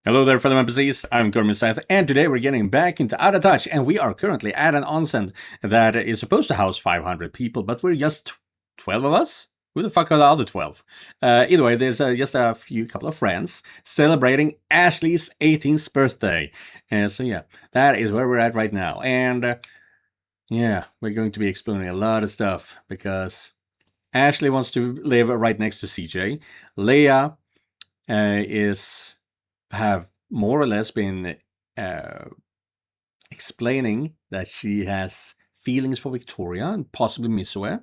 Hello there, fellow NPCs. I'm Scythe, and today we're getting back into Out of Touch, and we are currently at an onsen that is supposed to house 500 people, but we're just 12 of us? Who the fuck are the other 12? Either way, there's just a couple of friends celebrating Ashley's 18th birthday. So yeah, that is where we're at right now. And yeah, we're going to be exploring a lot of stuff, because Ashley wants to live right next to CJ. Leia have more or less been explaining that she has feelings for Victoria and possibly Misue.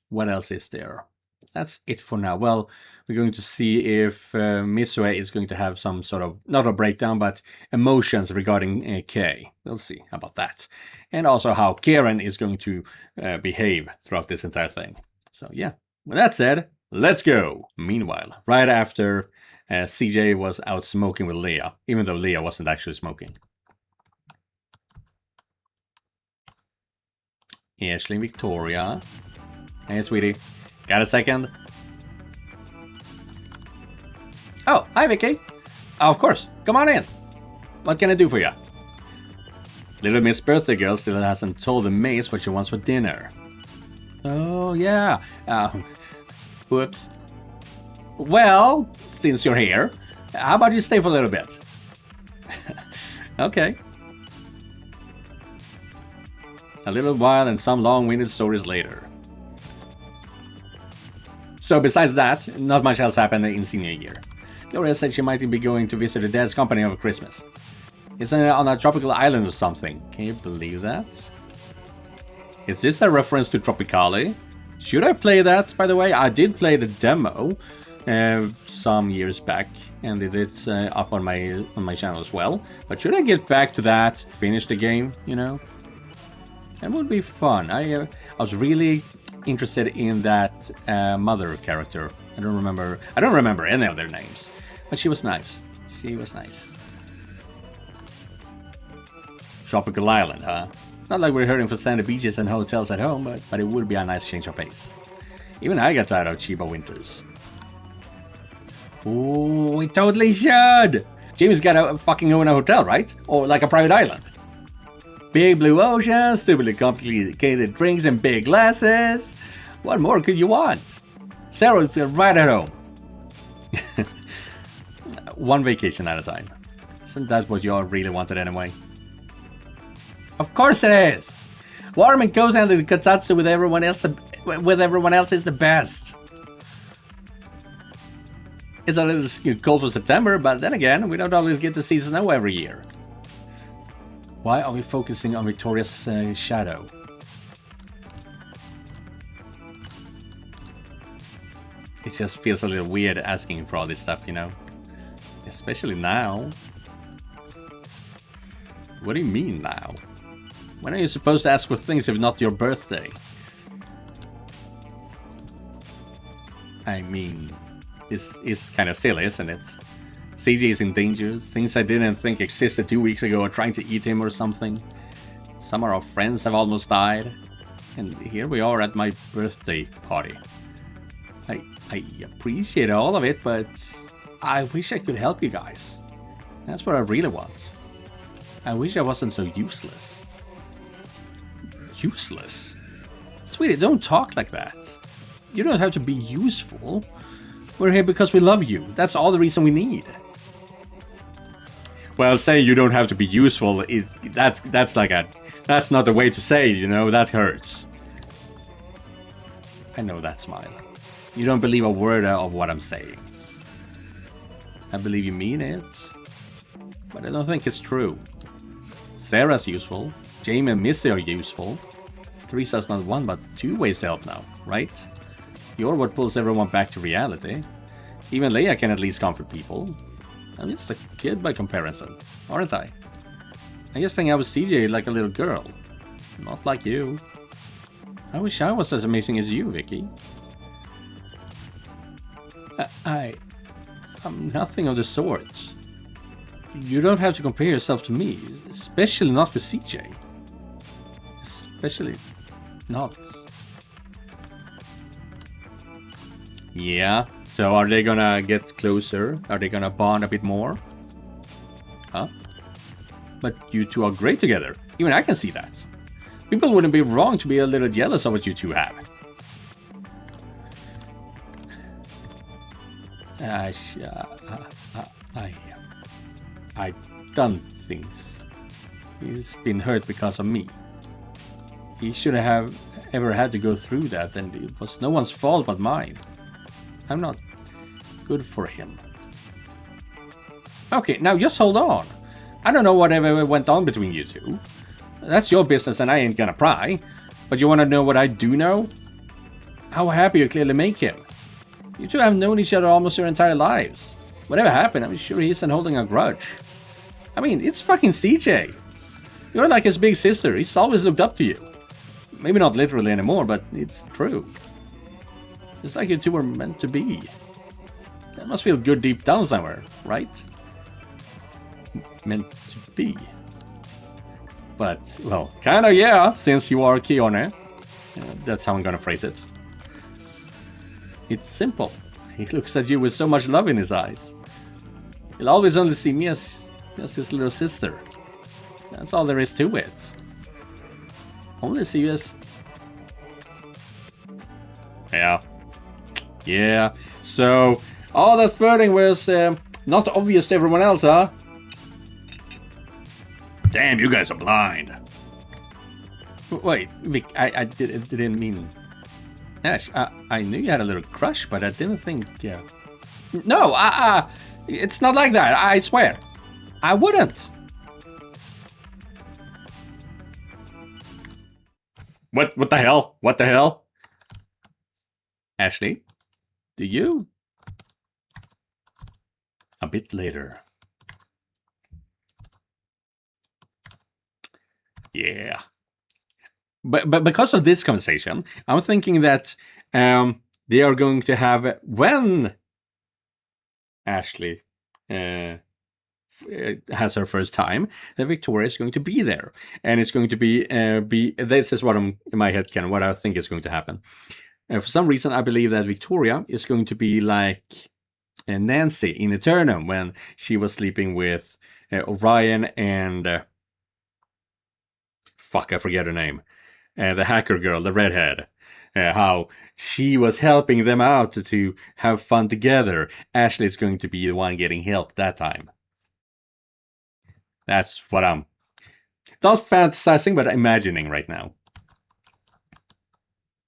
What else is there? That's it for now. Well, we're going to see if Misue is going to have some sort of, not a breakdown, but emotions regarding Kay. We'll see about that. And also how Karen is going to behave throughout this entire thing. So yeah, with that said, let's go! Meanwhile, right after CJ was out smoking with Leia, even though Leia wasn't actually smoking. Ashley and Victoria. Hey, sweetie. Got a second? Oh, hi, Vicky. Of course. Come on in. What can I do for you? Little Miss Birthday Girl still hasn't told the mace what she wants for dinner. Oh, yeah. Whoops. Well, since you're here, how about you stay for a little bit? Okay. A little while and some long-winded stories later. So besides that, not much else happened in senior year. Gloria said she might be going to visit her dad's company over Christmas. It's on a tropical island or something. Can you believe that? Is this a reference to Tropicali? Should I play that, by the way? I did play the demo some years back, and it is up on my channel as well. But should I get back to that, finish the game, you know? That would be fun. I was really interested in that mother character. I don't remember any of their names, but she was nice. She was nice. Tropical Island, huh? Not like we're hurting for sandy beaches and hotels at home, but it would be a nice change of pace. Even I got tired of Chiba winters. Ooh, we totally should! Jamie's gotta fucking own a hotel, right? Or like a private island. Big blue ocean, stupidly complicated drinks and big glasses. What more could you want? Sarah would feel right at home. One vacation at a time. Isn't that what you all really wanted anyway? Of course it is! Warm and cozy under the Katsatsu with everyone else is the best. It's a little cold for September, but then again, we don't always get to see snow every year. Why are we focusing on Victoria's shadow? It just feels a little weird asking for all this stuff, you know? Especially now. What do you mean now? When are you supposed to ask for things if not your birthday? I mean, this is kind of silly, isn't it? CJ is in danger. Things I didn't think existed 2 weeks ago are trying to eat him or something. Some of our friends have almost died. And here we are at my birthday party. I appreciate all of it, but I wish I could help you guys. That's what I really want. I wish I wasn't so useless. Useless? Sweetie, don't talk like that. You don't have to be useful. We're here because we love you. That's all the reason we need. Well, saying you don't have to be useful that's not the way to say it, you know. That hurts. I know that smile. You don't believe a word of what I'm saying. I believe you mean it, but I don't think it's true. Sarah's useful. Jamie and Missy are useful. Teresa's not one but two ways to help now, right? You're what pulls everyone back to reality. Even Leia can at least comfort people. I'm just a kid by comparison, aren't I? I just think I was CJ like a little girl. Not like you. I wish I was as amazing as you, Vicky. I'm nothing of the sort. You don't have to compare yourself to me, especially not with CJ. Especially not. Yeah, so are they gonna get closer? Are they gonna bond a bit more? Huh? But you two are great together. Even I can see that. People wouldn't be wrong to be a little jealous of what you two have. I've done things. He's been hurt because of me. He shouldn't have ever had to go through that, and it was no one's fault but mine. I'm not good for him. Okay, now just hold on. I don't know whatever went on between you two. That's your business and I ain't gonna pry. But you wanna know what I do know? How happy you clearly make him. You two have known each other almost your entire lives. Whatever happened, I'm sure he isn't holding a grudge. I mean, it's fucking CJ. You're like his big sister, he's always looked up to you. Maybe not literally anymore, but it's true. It's like you two were meant to be. That must feel good deep down somewhere, right? Meant to be. But, well, kinda yeah, since you are Keone. That's how I'm gonna phrase it. It's simple. He looks at you with so much love in his eyes. He'll always only see me as his little sister. That's all there is to it. Only see you as... Yeah. Yeah. So, all that flirting was not obvious to everyone else, huh? Damn, you guys are blind. Wait, Vic, I didn't mean... Ash, I knew you had a little crush, but I didn't think... No, it's not like that, I swear. I wouldn't. What the hell? What the hell? Ashley, do you? A bit later. Yeah. But because of this conversation, I'm thinking that they are going to have, when Ashley has her first time, that Victoria is going to be there, and it's going to be this is what I'm in my head, Ken, what I think is going to happen. For some reason, I believe that Victoria is going to be like Nancy in Eternum when she was sleeping with Orion and fuck, I forget her name. The hacker girl, the redhead. How she was helping them out to have fun together. Ashley's going to be the one getting help that time. That's what I'm not fantasizing, but imagining right now.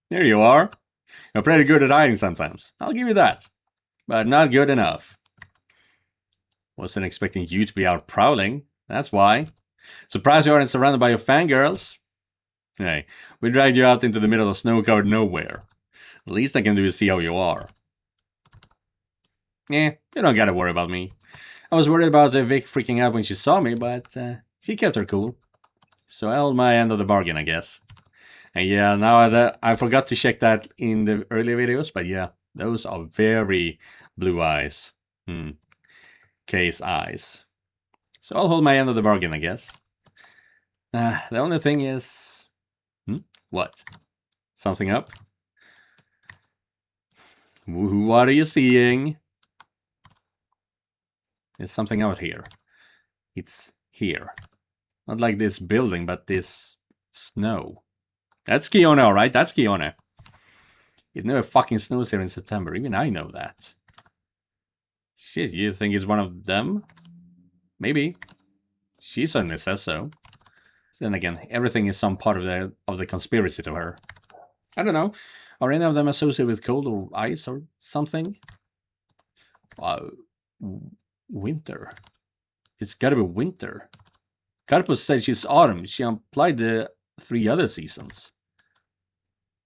There you are. You're pretty good at hiding sometimes. I'll give you that. But not good enough. Wasn't expecting you to be out prowling. That's why. Surprised you aren't surrounded by your fangirls. Hey, we dragged you out into the middle of snow-covered nowhere. The least I can do is see how you are. You don't gotta worry about me. I was worried about Vic freaking out when she saw me, but she kept her cool. So I held my end of the bargain, I guess. And yeah, now I forgot to check that in the earlier videos, but yeah, those are very blue eyes. Case eyes. So I'll hold my end of the bargain, I guess. The only thing is... What? Something up? What are you seeing? There's something out here. It's here. Not like this building, but this snow. That's Keone, alright? That's Keone. It never fucking snows here in September. Even I know that. Shit, you think he's one of them? Maybe. She certainly says so. Then again, everything is some part of the conspiracy to her. I don't know. Are any of them associated with cold or ice or something? Winter. It's gotta be winter. Carpo said she's autumn. She implied the 3 other seasons.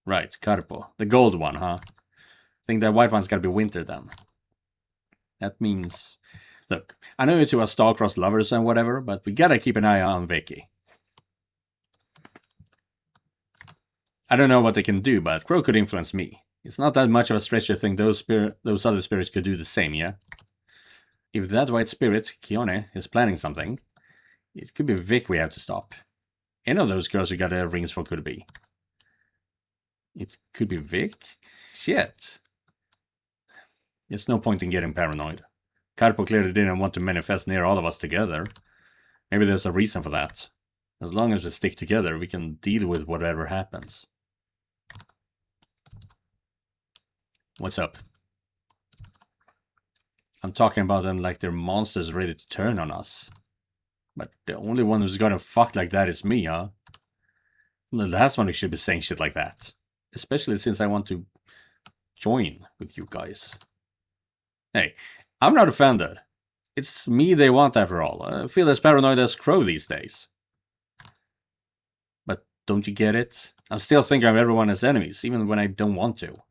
Right, Carpo. The gold one, huh? I think that white one's gotta be winter then. That means... Look, I know you two are star-crossed lovers and whatever, but we gotta keep an eye on Vicky. I don't know what they can do, but Crow could influence me. It's not that much of a stretch to think those other spirits could do the same, yeah? If that white spirit, Keone, is planning something, it could be Vic we have to stop. Any of those girls we got rings for could be. It could be Vic? Shit. There's no point in getting paranoid. Carpo clearly didn't want to manifest near all of us together. Maybe there's a reason for that. As long as we stick together, we can deal with whatever happens. What's up? I'm talking about them like they're monsters ready to turn on us. But the only one who's gonna fuck like that is me, huh? I'm the last one who should be saying shit like that. Especially since I want to join with you guys. Hey, I'm not offended. It's me they want after all. I feel as paranoid as Crow these days. But don't you get it? I still think of everyone as enemies, even when I don't want to.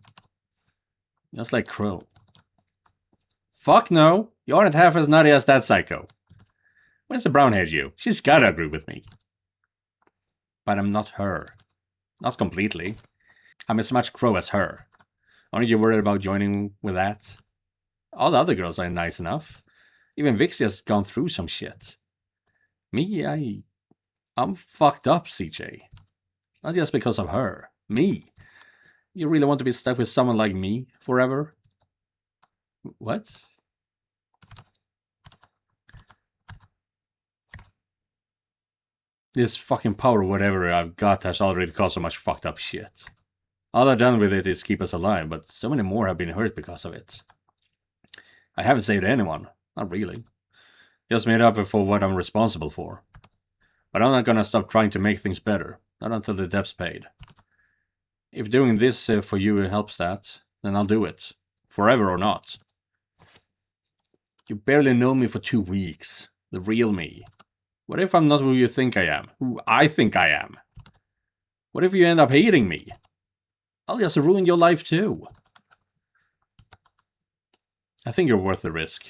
Just like Crow. Fuck no! You aren't half as nutty as that psycho. Where's the brown-haired you? She's gotta agree with me. But I'm not her. Not completely. I'm as much Crow as her. Aren't you worried about joining with that? All the other girls are nice enough. Even Vixia's gone through some shit. Me, I'm fucked up, CJ. Not just because of her. Me. You really want to be stuck with someone like me forever? What? This fucking power whatever I've got has already caused so much fucked up shit. All I've done with it is keep us alive, but so many more have been hurt because of it. I haven't saved anyone. Not really. Just made up for what I'm responsible for. But I'm not gonna stop trying to make things better. Not until the debt's paid. If doing this for you helps that, then I'll do it. Forever or not. You barely know me for 2 weeks. The real me. What if I'm not who you think I am? Who I think I am? What if you end up hating me? I'll just ruin your life too. I think you're worth the risk.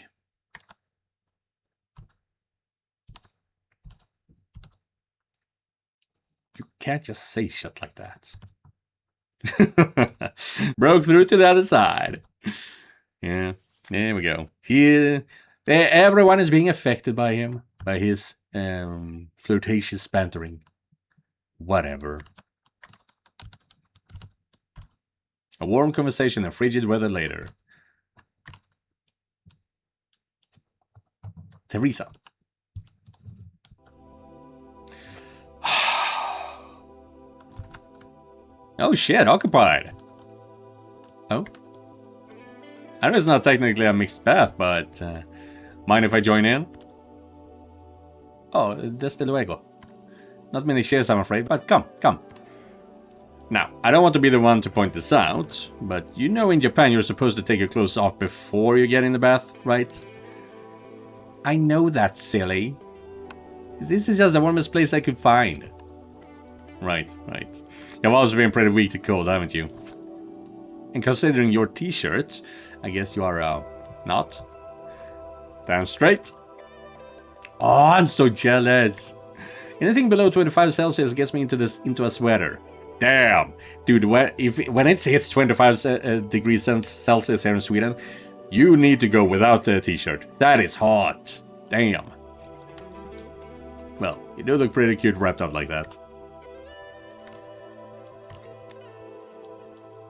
You can't just say shit like that. Broke through to the other side. Yeah, there we go. Everyone is being affected by him. By his flirtatious bantering. Whatever. A warm conversation and frigid weather later. Teresa. Oh shit, occupied. Oh. I know it's not technically a mixed bath, but mind if I join in? Oh, desde luego. Not many shares, I'm afraid, but come. Now, I don't want to be the one to point this out, but you know in Japan you're supposed to take your clothes off before you get in the bath, right? I know that's silly. This is just the warmest place I could find. Right. You've also been pretty weak to cold, haven't you? And considering your t-shirt, I guess you are, not? Damn straight. Oh, I'm so jealous. Anything below 25 Celsius gets me into a sweater. Damn. Dude, when it hits 25 degrees Celsius here in Sweden, you need to go without a t-shirt. That is hot. Damn. Well, you do look pretty cute wrapped up like that.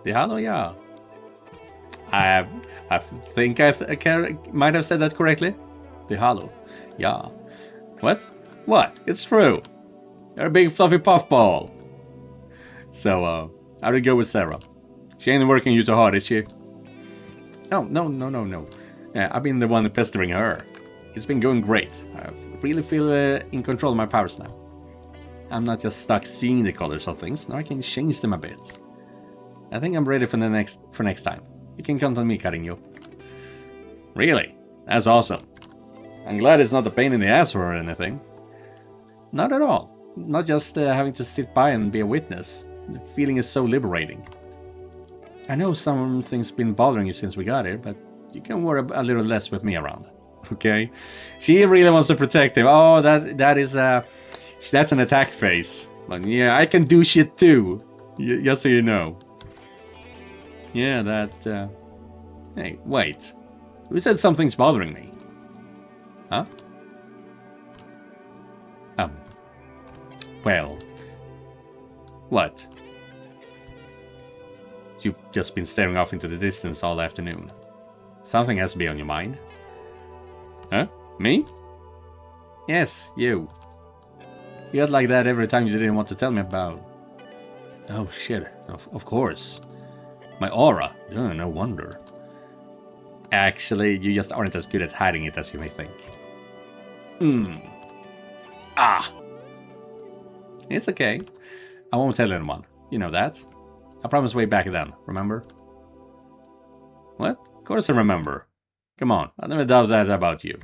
The halo, yeah. I think I might have said that correctly. The halo, yeah. What? It's true. You're a big fluffy puffball. So, how'd it go with Sarah? She ain't working you too hard, is she? No. Yeah, I've been the one pestering her. It's been going great. I really feel in control of my powers now. I'm not just stuck seeing the colors of things. Now I can change them a bit. I think I'm ready for next time. You can count on me, cariño. Really? That's awesome. I'm glad it's not a pain in the ass or anything. Not at all. Not just having to sit by and be a witness. The feeling is so liberating. I know something's been bothering you since we got here, but you can worry a little less with me around. Okay? She really wants to protect him. Oh, that's an attack face. But yeah, I can do shit too. Just so you know. Yeah, Hey, wait. Who said something's bothering me? Huh? Well... What? You've just been staring off into the distance all afternoon. Something has to be on your mind. Huh? Me? Yes, you. You got like that every time you didn't want to tell me about. Oh shit, of course. My aura. Oh, no wonder. Actually, you just aren't as good at hiding it as you may think. Ah! It's okay. I won't tell anyone. You know that. I promised way back then, remember? What? Of course I remember. Come on, I never doubt that about you.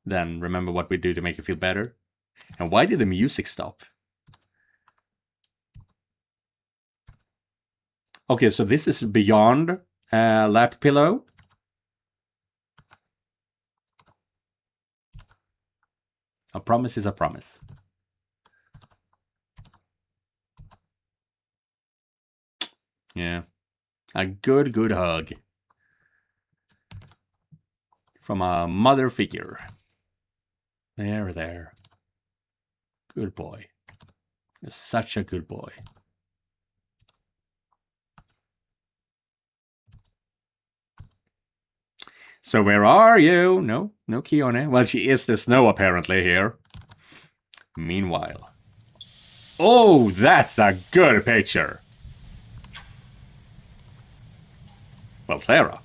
Then remember what we do to make you feel better? And why did the music stop? Okay, so this is beyond lap pillow. A promise is a promise. Yeah. A good hug. From a mother figure. There. Good boy. You're such a good boy. So where are you? No Kione. Well, she is the snow apparently here. Meanwhile. Oh, that's a good picture. Well, Sarah.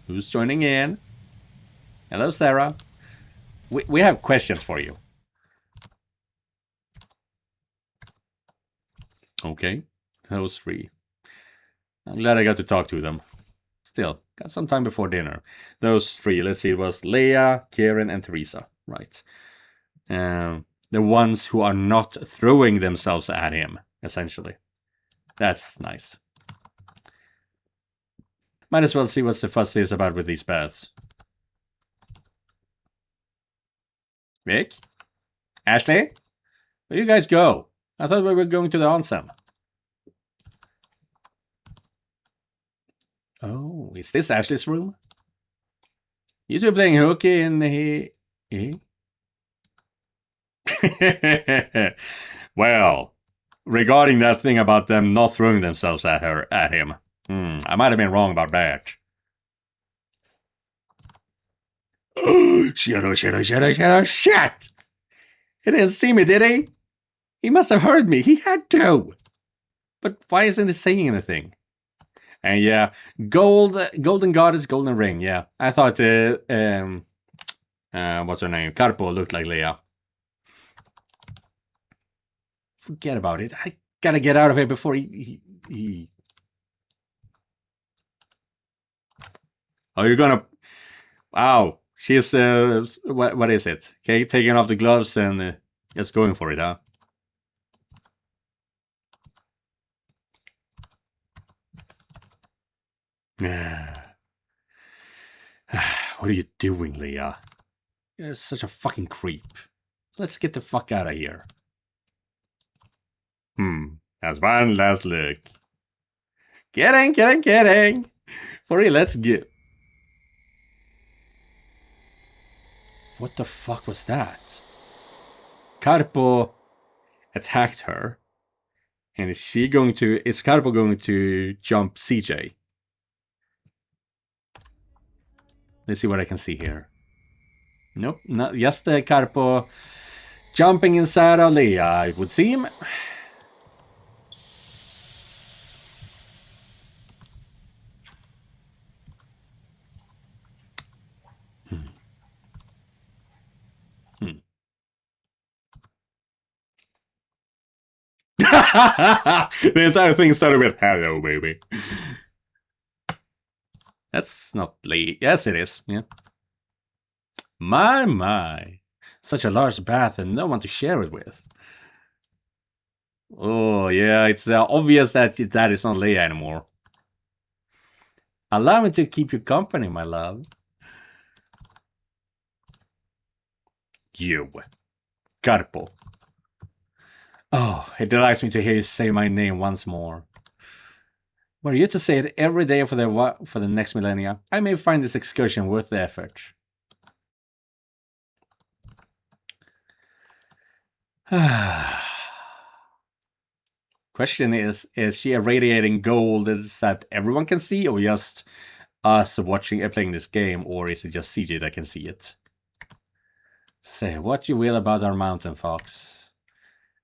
Who's joining in? Hello, Sarah. We have questions for you. Okay, those three. I'm glad I got to talk to them. Still, got some time before dinner. Those three, let's see, it was Leia, Kieran, and Teresa. Right. The ones who are not throwing themselves at him, essentially. That's nice. Might as well see what the fuss is about with these baths. Vic? Ashley? Where you guys go? I thought we were going to the onsen. Oh, is this Ashley's room? You two playing hooky in the... Well, regarding that thing about them not throwing themselves at him, I might have been wrong about that. Shit! He didn't see me, did he? He must have heard me. He had to. But why isn't he saying anything? And yeah, golden goddess, golden ring. Yeah, I thought what's her name? Carpo looked like Leia. Forget about it. I gotta get out of here before he... Oh, you're gonna... Wow. She's, what is it? Okay, taking off the gloves and just going for it, huh? What are you doing, Leia? You're such a fucking creep. Let's get the fuck out of here. That's one last look. Kidding. For real, let's get... What the fuck was that? Carpo attacked her. And is Carpo going to jump CJ? Let's see what I can see here. Nope, not just the Carpo jumping inside of Leia, it would seem. The entire thing started with hello, baby. That's not Leia. Yes, it is. Yeah. My. Such a large bath and no one to share it with. Oh, yeah, it's obvious that that is not Leia anymore. Allow me to keep you company, my love. You. Carpo. Oh, it delights me to hear you say my name once more. Were you to say it every day for the next millennia, I may find this excursion worth the effort. Question is she irradiating gold that everyone can see, or just us watching playing this game, or is it just CJ that can see it? Say what you will about our mountain fox.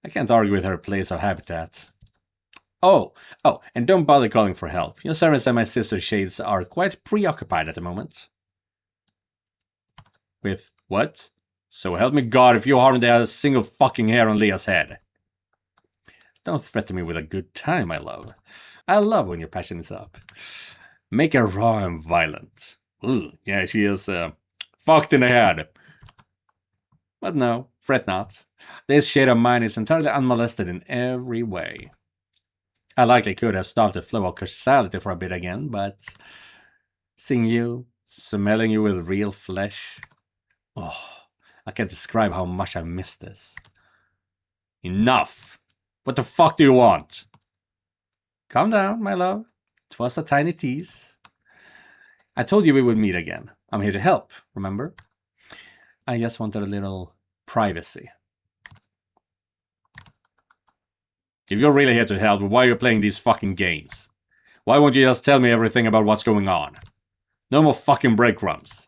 I can't argue with her place of habitat. Oh, and don't bother calling for help. Your servants and my sister Shades are quite preoccupied at the moment. With what? So help me God if you harm a single fucking hair on Leah's head. Don't threaten me with a good time, my love. I love when your passion is up. Make her raw and violent. Ooh, yeah, she is fucked in the head. But no, fret not. This shade of mine is entirely unmolested in every way. I likely could have stopped the flow of causality for a bit again, but seeing you, smelling you with real flesh, oh, I can't describe how much I miss this. Enough! What the fuck do you want? Calm down, my love. 'Twas a tiny tease. I told you we would meet again. I'm here to help, remember? I just wanted a little privacy. If you're really here to help, why are you playing these fucking games? Why won't you just tell me everything about what's going on? No more fucking breadcrumbs.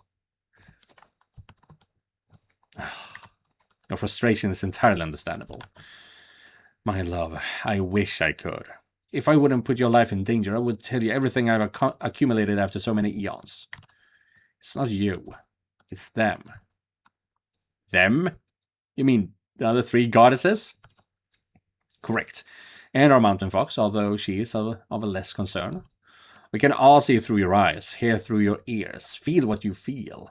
Your frustration is entirely understandable. My love, I wish I could. If I wouldn't put your life in danger, I would tell you everything I've accumulated after so many eons. It's not you. It's them. Them? You mean the other three goddesses? Correct. And our mountain fox, although she is of a less concern. We can all see through your eyes, hear through your ears, feel what you feel.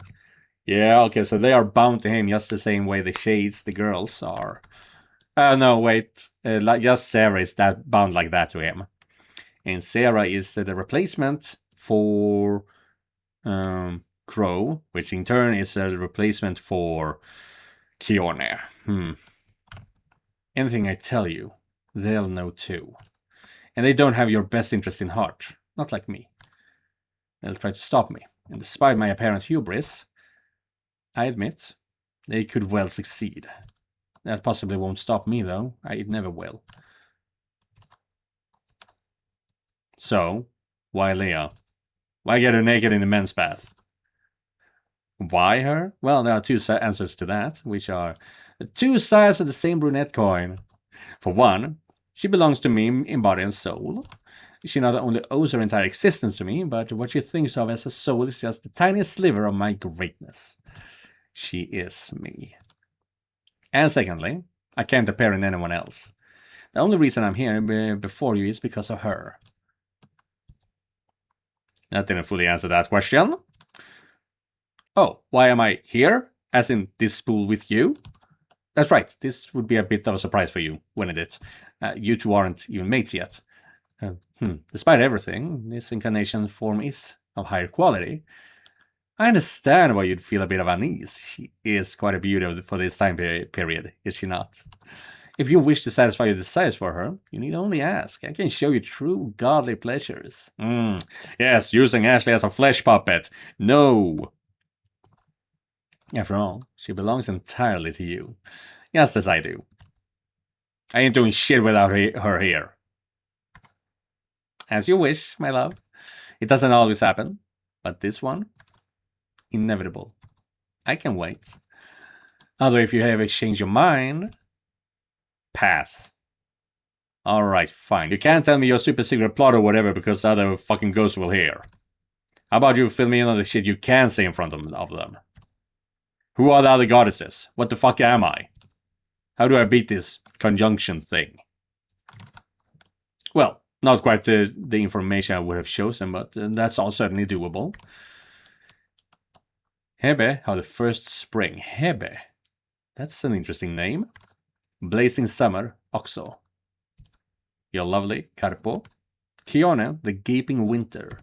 Yeah, okay, so they are bound to him just the same way the Shades, the girls, are. No, wait. Just Sarah is that bound like that to him. And Sarah is the replacement for Crow, which in turn is a replacement for Kione. Anything I tell you, they'll know too. And they don't have your best interest in heart, not like me. They'll try to stop me, and despite my apparent hubris, I admit, they could well succeed. That possibly won't stop me, though. It never will. So, why Leah? Why get her naked in the men's bath? Why her? Well, there are two answers to that, which are the two sides of the same brunette coin. For one, she belongs to me in body and soul. She not only owes her entire existence to me, but what she thinks of as a soul is just the tiniest sliver of my greatness. She is me. And secondly, I can't appear in anyone else. The only reason I'm here before you is because of her. That didn't fully answer that question. Oh, why am I here? As in this pool with you? That's right, this would be a bit of a surprise for you, wouldn't it? You two aren't even mates yet. Despite everything, this incarnation form is of higher quality. I understand why you'd feel a bit of unease. She is quite a beauty for this time period, is she not? If you wish to satisfy your desires for her, you need only ask. I can show you true godly pleasures. Yes, using Ashley as a flesh puppet. No. After all, she belongs entirely to you. Just as I do. I ain't doing shit without her here. As you wish, my love. It doesn't always happen, but this one, inevitable. I can wait. Although if you ever change your mind, pass. Alright, fine. You can't tell me your super secret plot or whatever because the other fucking ghosts will hear. How about you fill me in on the shit you can say in front of them? Who are the other goddesses? What the fuck am I? How do I beat this conjunction thing? Well, not quite the information I would have chosen, but that's all certainly doable. Hebe, how the first spring. Hebe. That's an interesting name. Blazing summer, Oxo. You're lovely, Carpo. Kione, the gaping winter.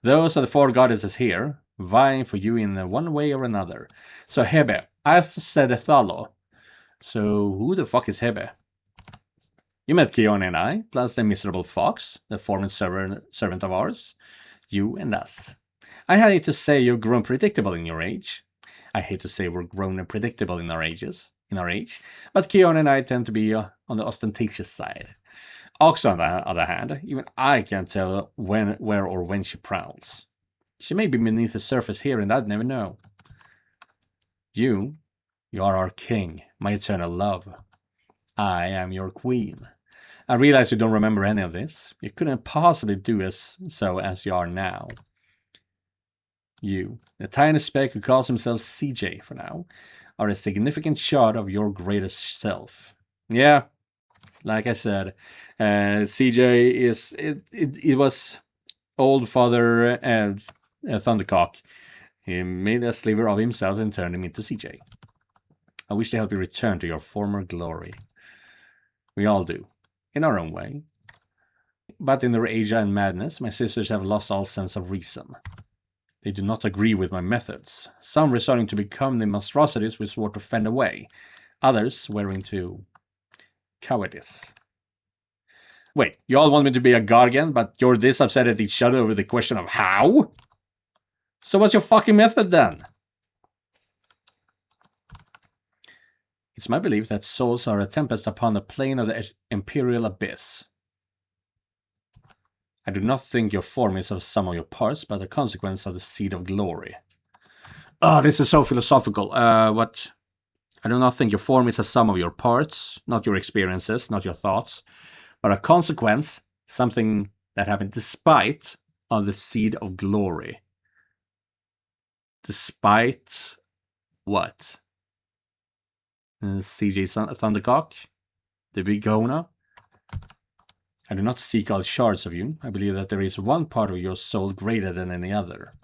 Those are the four goddesses here, vying for you in one way or another. So Hebe, as said Thalo. So who the fuck is Hebe? You met Kione and I, plus the miserable fox, the former servant of ours. You and us. I hate to say you've grown predictable in your age. I hate to say we're grown and predictable in our ages. in our age, but Keon and I tend to be on the ostentatious side. Ox, on the other hand, even I can't tell where or when she prowls. She may be beneath the surface here, and I'd never know. You are our king, my eternal love. I am your queen. I realize you don't remember any of this. You couldn't possibly do so as you are now. You, the tiny speck who calls himself CJ for now, are a significant shard of your greatest self. Yeah, like I said, CJ is it was old father Thundercock. He made a sliver of himself and turned him into CJ. I wish to help you return to your former glory. We all do, in our own way. But in their age and madness, my sisters have lost all sense of reason. They do not agree with my methods, some resorting to become the monstrosities we swore to fend away, others swearing to cowardice. Wait, you all want me to be a god again, but you're this upset at each other over the question of how? So what's your fucking method then? It's my belief that souls are a tempest upon the plane of the imperial abyss. I do not think your form is of sum of your parts, but a consequence of the seed of glory. Oh, this is so philosophical. What? I do not think your form is a sum of your parts, not your experiences, not your thoughts, but a consequence, something that happened despite of the seed of glory. Despite what? CJ Thundercock? The big Gona? I do not seek all shards of you. I believe that there is one part of your soul greater than any other.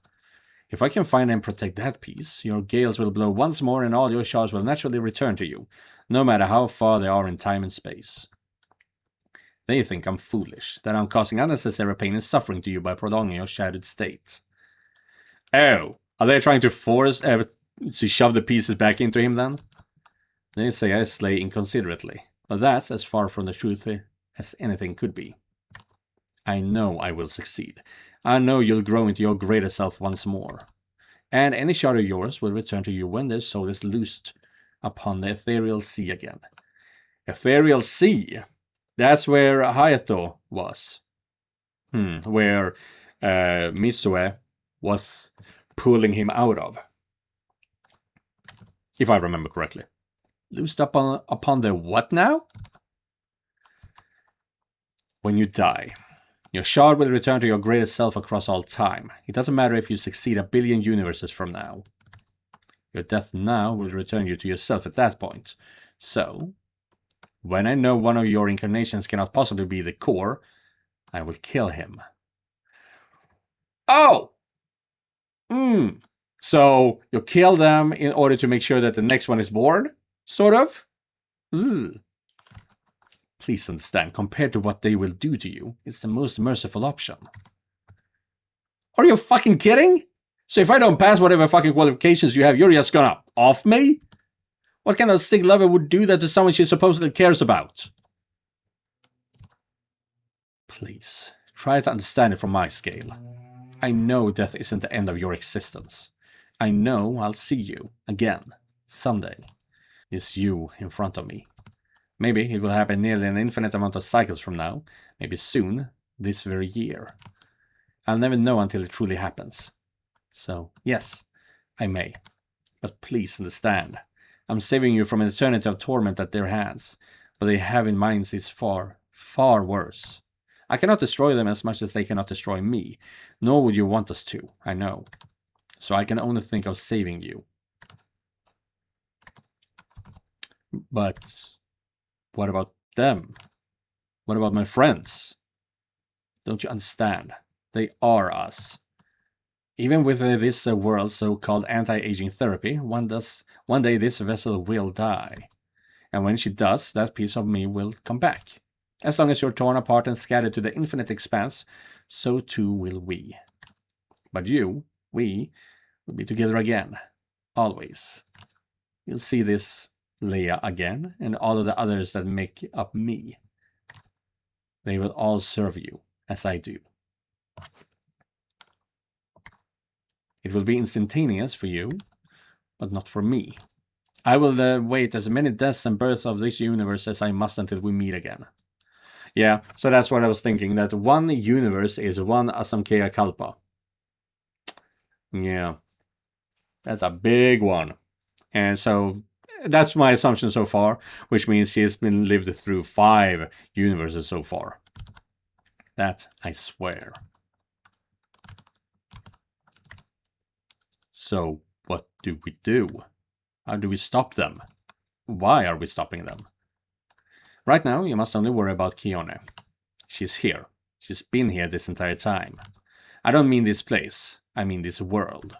If I can find and protect that piece, your gales will blow once more and all your shards will naturally return to you, no matter how far they are in time and space. They think I'm foolish, that I'm causing unnecessary pain and suffering to you by prolonging your shattered state. Oh, are they trying to force to shove the pieces back into him then? They say I slay inconsiderately, but that's as far from the truth as anything could be. I know I will succeed. I know you'll grow into your greater self once more. And any shard of yours will return to you when their soul is loosed upon the ethereal sea again. Ethereal sea? That's where Hayato was. Where Misue was pulling him out of. If I remember correctly. Loosed upon the what now? When you die, your shard will return to your greatest self across all time. It doesn't matter if you succeed 1 billion universes from now. Your death now will return you to yourself at that point. So, when I know one of your incarnations cannot possibly be the core, I will kill him. Oh! So, you kill them in order to make sure that the next one is born? Sort of? Please understand, compared to what they will do to you, it's the most merciful option. Are you fucking kidding? So if I don't pass whatever fucking qualifications you have, you're just gonna off me? What kind of sick lover would do that to someone she supposedly cares about? Please, try to understand it from my scale. I know death isn't the end of your existence. I know I'll see you again, someday. It's you in front of me. Maybe it will happen nearly an infinite amount of cycles from now. Maybe soon, this very year. I'll never know until it truly happens. So, yes, I may. But please understand. I'm saving you from an eternity of torment at their hands. What they have in mind is far, far worse. I cannot destroy them as much as they cannot destroy me. Nor would you want us to, I know. So I can only think of saving you. But what about them? What about my friends? Don't you understand? They are us. Even with this world's so-called anti-aging therapy, one day this vessel will die. And when she does, that piece of me will come back. As long as you're torn apart and scattered to the infinite expanse, so too will we. But we, will be together again. Always. You'll see this Leia again, and all of the others that make up me. They will all serve you, as I do. It will be instantaneous for you, but not for me. I will wait as many deaths and births of this universe as I must until we meet again. Yeah, so that's what I was thinking, that one universe is one Asamkea Kalpa. Yeah. That's a big one. And so that's my assumption so far, which means she's been lived through 5 universes so far. That I swear. So what do we do? How do we stop them? Why are we stopping them? Right now, you must only worry about Kione. She's here. She's been here this entire time. I don't mean this place. I mean this world.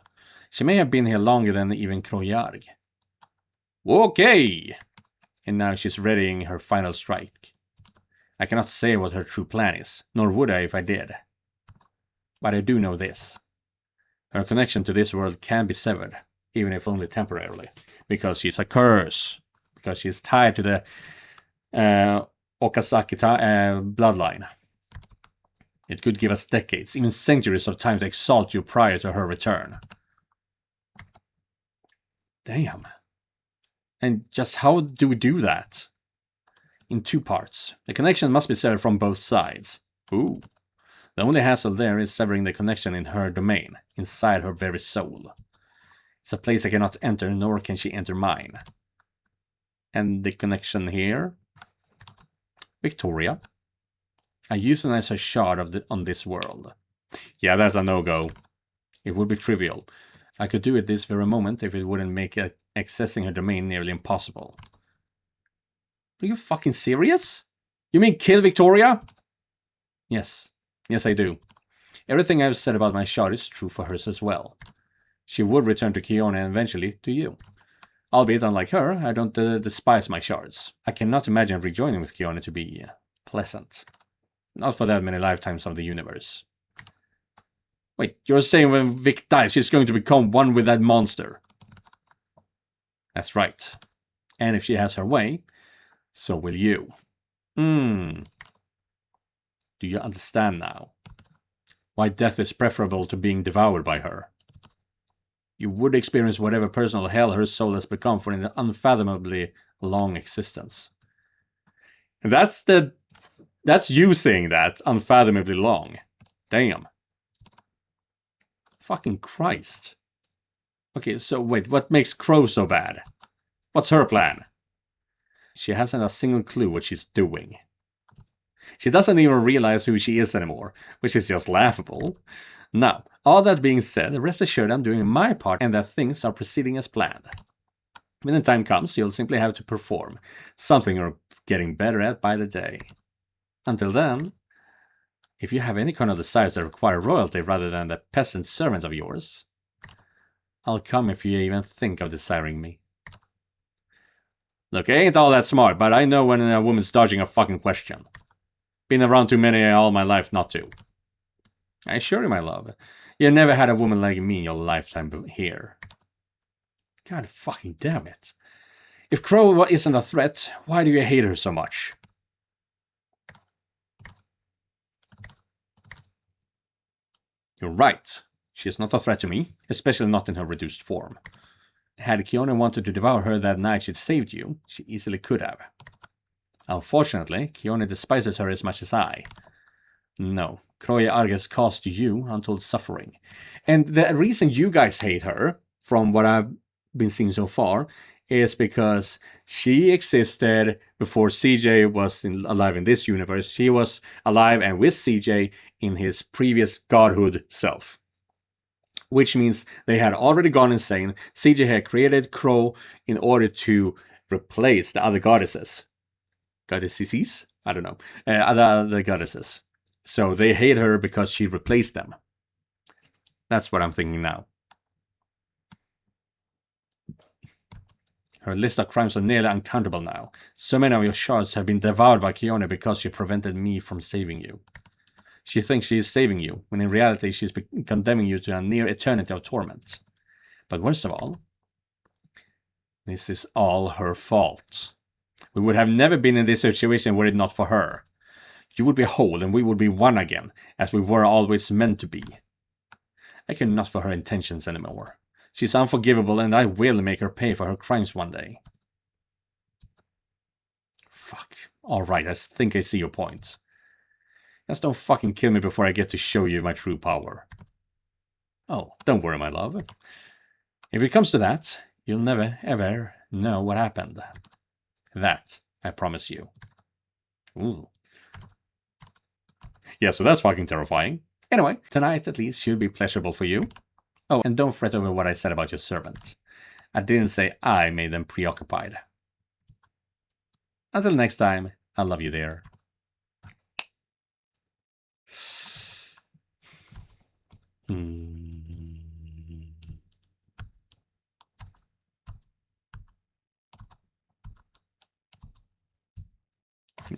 She may have been here longer than even Krojarg. Okay! And now she's readying her final strike. I cannot say what her true plan is, nor would I if I did. But I do know this. Her connection to this world can be severed, even if only temporarily. Because she's a curse. Because she's tied to the Okazaki bloodline. It could give us decades, even centuries of time to exalt you prior to her return. Damn. And just how do we do that? In 2 parts. The connection must be severed from both sides. Ooh. The only hassle there is severing the connection in her domain, inside her very soul. It's a place I cannot enter, nor can she enter mine. And the connection here? Victoria. I euthanize her shard on this world. Yeah, that's a no-go. It would be trivial. I could do it this very moment if it wouldn't make accessing her domain nearly impossible. Are you fucking serious? You mean kill Victoria? Yes. Yes, I do. Everything I've said about my shard is true for hers as well. She would return to Kione and eventually to you. Albeit, unlike her, I don't despise my shards. I cannot imagine rejoining with Kione to be pleasant. Not for that many lifetimes of the universe. Wait, you're saying when Vic dies, she's going to become one with that monster? That's right. And if she has her way, so will you. Do you understand now? Why death is preferable to being devoured by her? You would experience whatever personal hell her soul has become for an unfathomably long existence. And that's you saying that, unfathomably long. Damn. Fucking Christ. Okay, so wait, what makes Crow so bad? What's her plan? She hasn't a single clue what she's doing. She doesn't even realize who she is anymore, which is just laughable. Now, all that being said, rest assured I'm doing my part and that things are proceeding as planned. When the time comes, you'll simply have to perform. Something you're getting better at by the day. Until then, if you have any kind of desires that require royalty rather than the peasant servant of yours, I'll come if you even think of desiring me. Look, I ain't all that smart, but I know when a woman's dodging a fucking question. Been around too many all my life not to. I assure you, my love, you never had a woman like me in your lifetime here. God fucking damn it. If Crow isn't a threat, why do you hate her so much? You're right. She is not a threat to me, especially not in her reduced form. Had Kione wanted to devour her that night she'd saved you, she easily could have. Unfortunately, Kione despises her as much as I. No, Krojarg has caused you untold suffering. And the reason you guys hate her, from what I've been seeing so far, is because she existed before CJ was alive in this universe. She was alive and with CJ in his previous godhood self. Which means they had already gone insane. CJ had created Crow in order to replace the other goddesses. Goddesses? I don't know. Other goddesses. So they hate her because she replaced them. That's what I'm thinking now. Her list of crimes are nearly uncountable now. So many of your shards have been devoured by Kione because she prevented me from saving you. She thinks she is saving you, when in reality she's condemning you to a near eternity of torment. But worst of all, this is all her fault. We would have never been in this situation were it not for her. You would be whole and we would be one again, as we were always meant to be. I care not for her intentions anymore. She's unforgivable, and I will make her pay for her crimes one day. Fuck. Alright, I think I see your point. Just don't fucking kill me before I get to show you my true power. Oh, don't worry, my love. If it comes to that, you'll never, ever know what happened. That, I promise you. Ooh. Yeah, so that's fucking terrifying. Anyway, tonight at least should be pleasurable for you. Oh, and don't fret over what I said about your servant. I didn't say I made them preoccupied. Until next time, I love you, dear.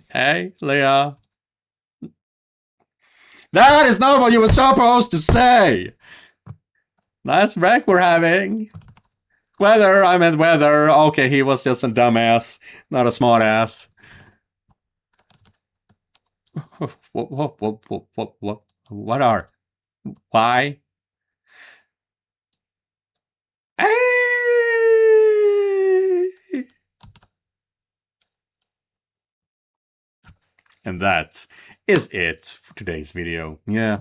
Hey, Leah. That is not what you were supposed to say! Nice break we're having. Weather, I meant weather. Okay, he was just a dumbass, not a smart ass. What are? Why? And that is it for today's video. Yeah.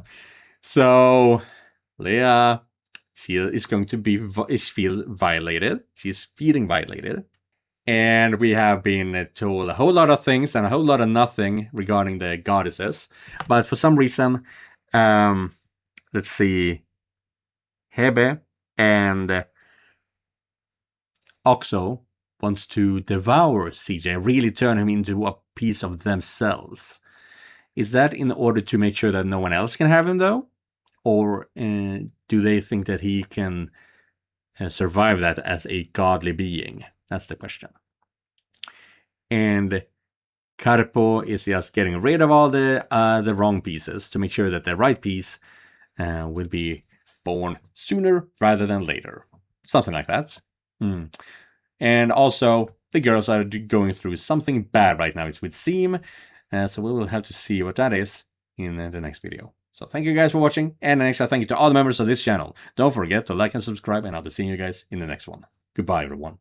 So, Leah, she is going to be feel violated. She's feeling violated. And we have been told a whole lot of things and a whole lot of nothing regarding the goddesses. But for some reason, let's see, Hebe and Oxo wants to devour CJ, really turn him into a piece of themselves. Is that in order to make sure that no one else can have him, though? Or do they think that he can survive that as a godly being? That's the question. And Carpo is just getting rid of all the wrong pieces to make sure that the right piece will be born sooner rather than later. Something like that. And also, the girls are going through something bad right now, it would seem. So we will have to see what that is in the next video. So thank you guys for watching, and an extra thank you to all the members of this channel. Don't forget to like and subscribe, and I'll be seeing you guys in the next one. Goodbye, everyone.